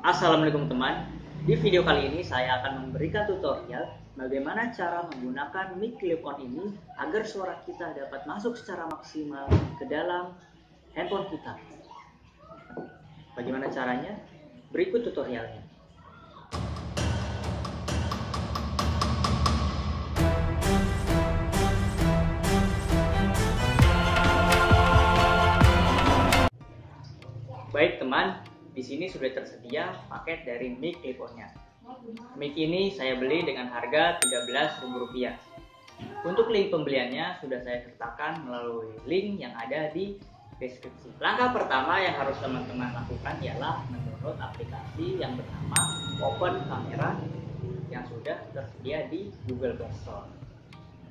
Assalamualaikum teman. Di video kali ini saya akan memberikan tutorial bagaimana cara menggunakan mic clip-on ini agar suara kita dapat masuk secara maksimal ke dalam handphone kita. Bagaimana caranya? Berikut tutorialnya. Baik teman, di sini sudah tersedia paket dari mic clip-on-nya. Mic ini saya beli dengan harga Rp13.000. Untuk link pembeliannya sudah saya sertakan melalui link yang ada di deskripsi. Langkah pertama yang harus teman-teman lakukan ialah mendownload aplikasi yang bernama Open Camera yang sudah tersedia di Google Play Store.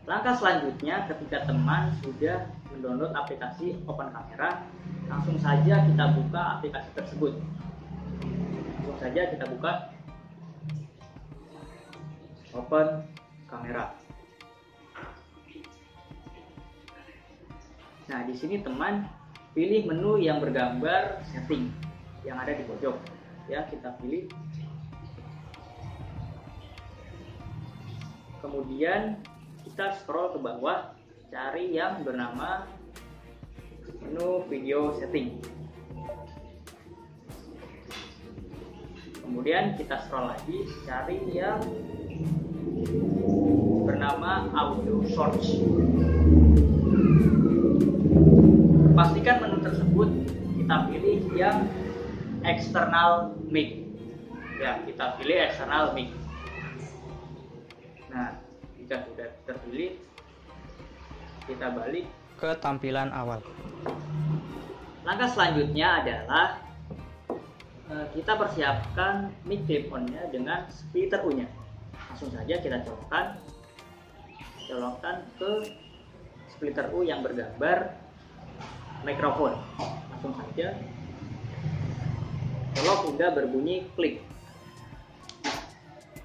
Langkah selanjutnya, ketika teman sudah mendownload aplikasi Open Camera, langsung saja kita buka aplikasi tersebut. Langsung saja kita buka Open Camera. Nah, di sini teman pilih menu yang bergambar setting yang ada di pojok. Ya, kita pilih. Kemudian kita scroll ke bawah, cari yang bernama menu video setting. Kemudian kita scroll lagi, cari yang bernama audio source. Pastikan menu tersebut kita pilih yang external mic. Ya, kita pilih external mic. Nah, jika sudah terpilih, kita balik ke tampilan awal. Langkah selanjutnya adalah kita persiapkan mic clip-on-nya dengan splitter U-nya. Langsung saja kita colokkan ke splitter U yang bergambar mikrofon. Langsung saja colok hingga berbunyi klik.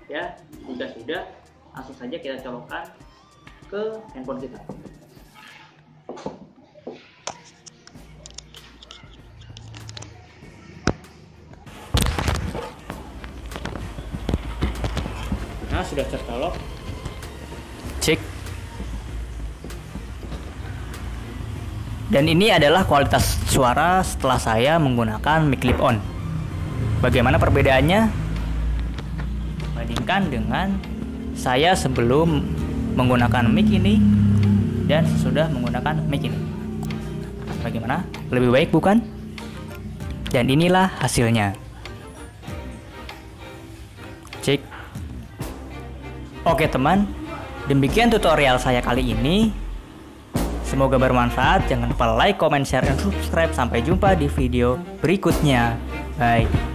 Ya, jika sudah, langsung saja kita colokkan ke handphone kita. Nah, sudah tercolok. Cek. Dan ini adalah kualitas suara setelah saya menggunakan mic clip-on. Bagaimana perbedaannya? Bandingkan dengan saya sebelum menggunakan mic ini dan sesudah menggunakan mic ini. Bagaimana? Lebih baik bukan? Dan inilah hasilnya. Cek. Oke teman, demikian tutorial saya kali ini. Semoga bermanfaat. Jangan lupa like, comment, share, dan subscribe. Sampai jumpa di video berikutnya. Bye.